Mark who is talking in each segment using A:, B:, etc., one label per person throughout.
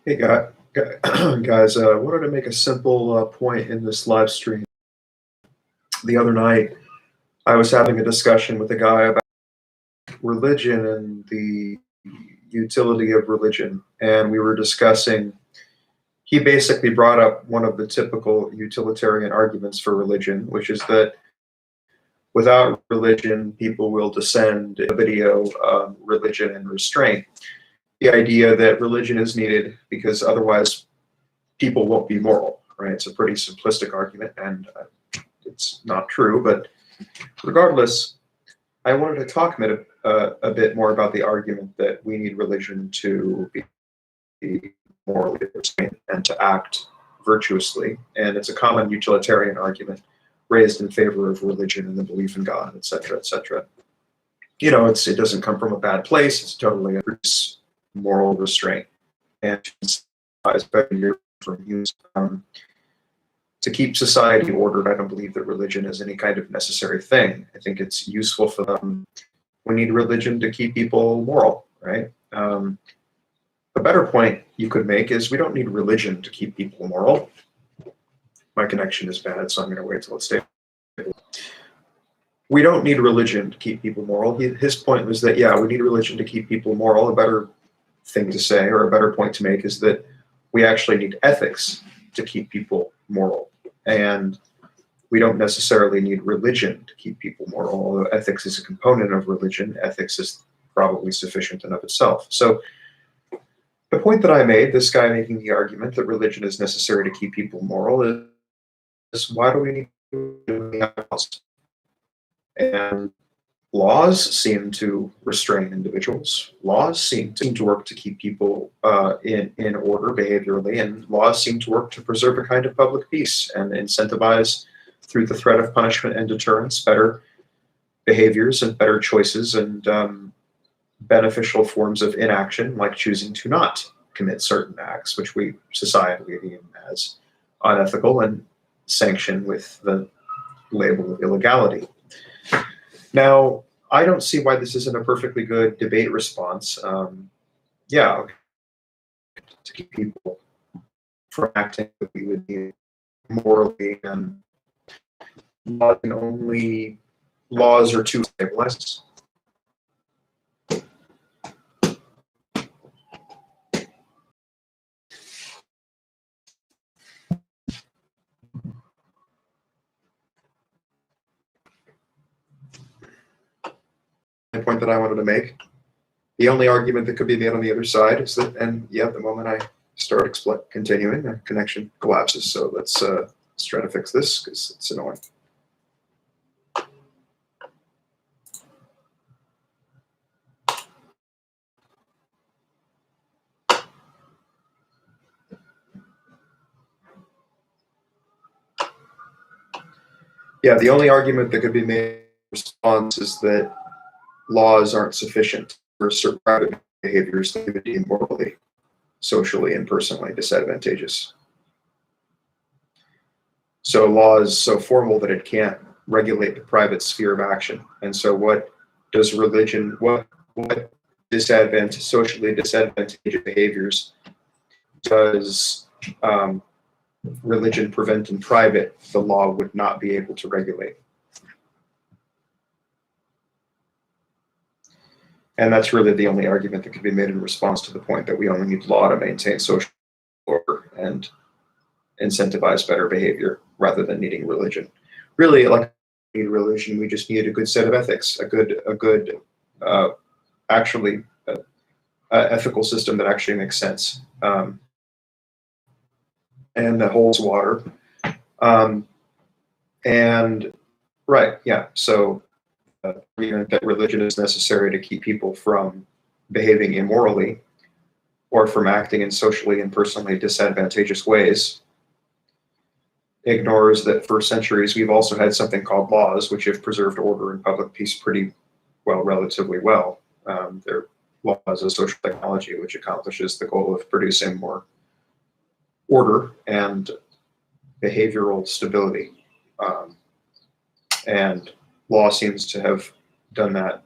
A: Hey guys, wanted to make a simple point in this live stream. The other night, I was having a discussion with a guy about religion and the utility of religion, and we were discussing. He basically brought up one of the typical utilitarian arguments for religion, which is that without religion, people will descend. A video, religion and restraint. The idea that religion is needed because otherwise people won't be moral, right? It's a pretty simplistic argument, and it's not true. But regardless, I wanted to talk a bit more about the argument that we need religion to be morally restrained and to act virtuously. And it's a common utilitarian argument raised in favor of religion and the belief in God, et cetera, et cetera. You know, it doesn't come from a bad place. It's totally a moral restraint. And it's better from use to keep society ordered. I don't believe that religion is any kind of necessary thing. I think it's useful for them. We need religion to keep people moral, right? A better point you could make is we don't need religion to keep people moral. My connection is bad, so I'm going to wait till it's stable. We don't need religion to keep people moral. His point was that, yeah, we need religion to keep people moral. A better thing to say, or a better point to make, is that we actually need ethics to keep people moral. And we don't necessarily need religion to keep people moral, although ethics is a component of religion. Ethics is probably sufficient in of itself. So the point that I made, this guy making the argument that religion is necessary to keep people moral, is why do we need laws? And laws seem to restrain individuals. Laws seem to work to keep people in order behaviorally, and laws seem to work to preserve a kind of public peace and incentivize, through the threat of punishment and deterrence, better behaviors and better choices and beneficial forms of inaction, like choosing to not commit certain acts, which we societally deem as unethical and sanction with the label of illegality. Now, I don't see why this isn't a perfectly good debate response. Yeah, to keep people from acting that we would need morally, and laws are too stabilized. The point that I wanted to make. The only argument that could be made on the other side is that, and yeah, the moment I start continuing, the connection collapses. So let's try to fix this because it's annoying. Yeah, the only argument that could be made in response is that laws aren't sufficient for certain private behaviors that would be morally, socially, and personally disadvantageous. So law is so formal that it can't regulate the private sphere of action. And so what does religion, what socially disadvantageous behaviors does religion prevent in private, the law would not be able to regulate? And that's really the only argument that could be made in response to the point that we only need law to maintain social order and incentivize better behavior rather than needing religion. Really, like we need religion, we just need a good set of ethics, a good ethical system that actually makes sense and that holds water. And right, yeah. So that religion is necessary to keep people from behaving immorally or from acting in socially and personally disadvantageous ways ignores that for centuries we've also had something called laws, which have preserved order and public peace pretty well, relatively well. They're laws of social technology, which accomplishes the goal of producing more order and behavioral stability. And law seems to have done that.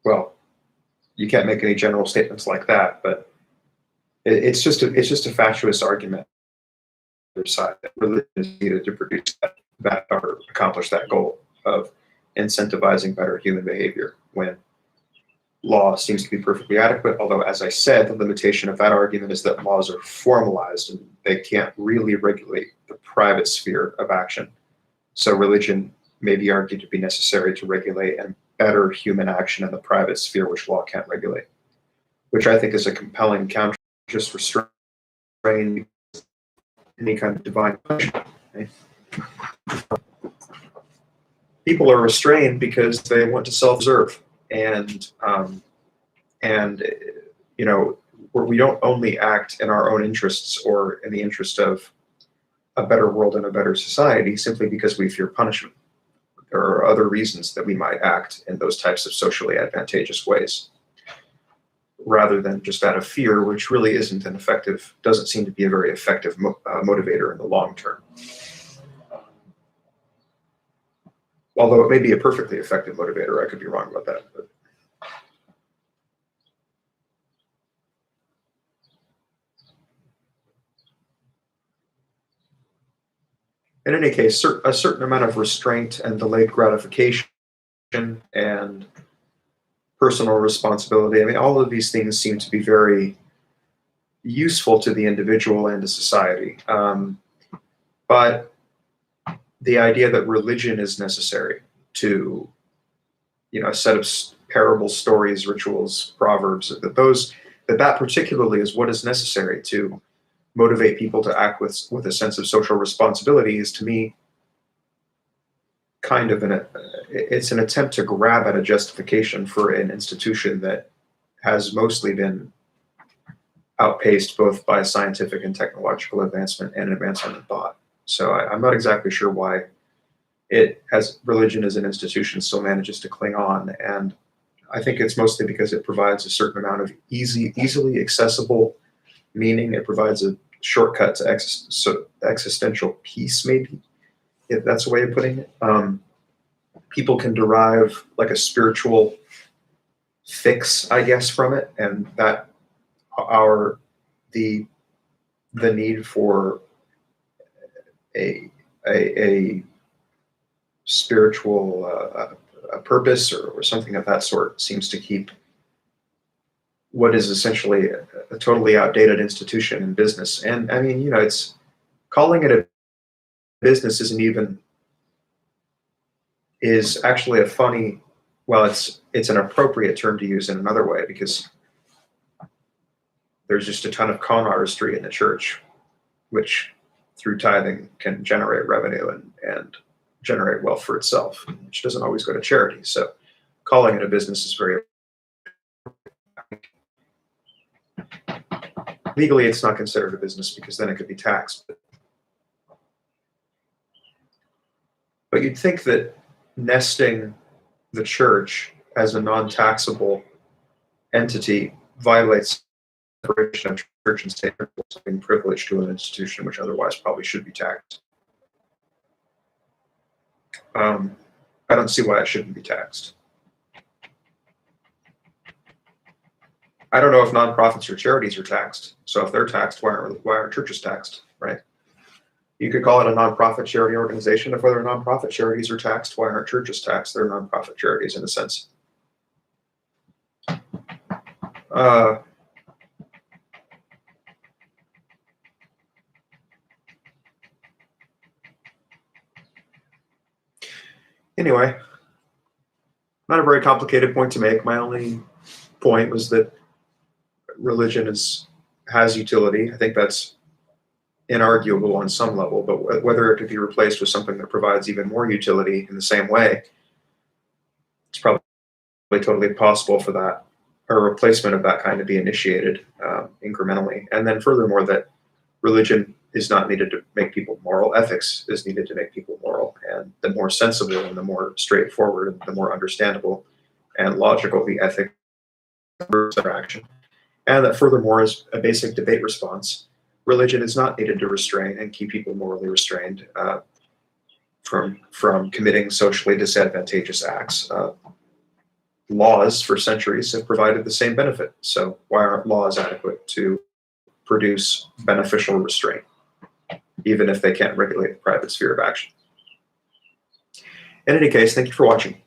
A: Well, you can't make any general statements like that, but it's just a fatuous argument on the other side that religion is needed to produce that or accomplish that goal of incentivizing better human behavior when law seems to be perfectly adequate. Although, as I said, the limitation of that argument is that laws are formalized and they can't really regulate the private sphere of action. So religion may be argued to be necessary to regulate and better human action in the private sphere, which law can't regulate, which I think is a compelling counter to just restrain any kind of divine punishment. Right? People are restrained because they want to self-preserve, and you know, we don't only act in our own interests or in the interest of a better world and a better society simply because we fear punishment. There are other reasons that we might act in those types of socially advantageous ways, rather than just out of fear, which really doesn't seem to be a very effective motivator in the long term. Although it may be a perfectly effective motivator, I could be wrong about that. But in any case, a certain amount of restraint and delayed gratification and personal responsibility, I mean, all of these things seem to be very useful to the individual and to society. But the idea that religion is necessary to, a set of parables, stories, rituals, proverbs, that particularly is what is necessary to motivate people to act with a sense of social responsibility is, to me, kind of it's an attempt to grab at a justification for an institution that has mostly been outpaced both by scientific and technological advancement and advancement in thought. So I'm not exactly sure why religion as an institution still manages to cling on. And I think it's mostly because it provides a certain amount of easily accessible meaning. It provides a shortcut to existential peace, maybe, if that's a way of putting it. People can derive like a spiritual fix, I guess, from it, and that the need for a spiritual a purpose or something of that sort seems to keep what is essentially a totally outdated institution in business. And I mean, it's calling it a business is actually a funny, well, it's an appropriate term to use in another way, because there's just a ton of con artistry in the church, which through tithing can generate revenue and generate wealth for itself, which doesn't always go to charity. So calling it a business is very, legally it's not considered a business because then it could be taxed. But you'd think that nesting the church as a non-taxable entity violates separation of church and state, being privileged to an institution which otherwise probably should be taxed. I don't see why it shouldn't be taxed. I don't know if nonprofits or charities are taxed. So if they're taxed, why aren't churches taxed, right? You could call it a nonprofit charity organization. If whether nonprofit charities are taxed, why aren't churches taxed? They're nonprofit charities in a sense. Anyway, not a very complicated point to make. My only point was that religion has utility. I think that's inarguable on some level, but whether it could be replaced with something that provides even more utility in the same way, it's probably totally possible for that, or a replacement of that kind to be initiated incrementally. And then furthermore, that religion is not needed to make people moral. Ethics is needed to make people moral. And the more sensible and the more straightforward and the more understandable and logical the ethic of action. And that furthermore, as a basic debate response, religion is not needed to restrain and keep people morally restrained from committing socially disadvantageous acts. Laws for centuries have provided the same benefit. So why aren't laws adequate to produce beneficial restraint, even if they can't regulate the private sphere of action. In any case, thank you for watching.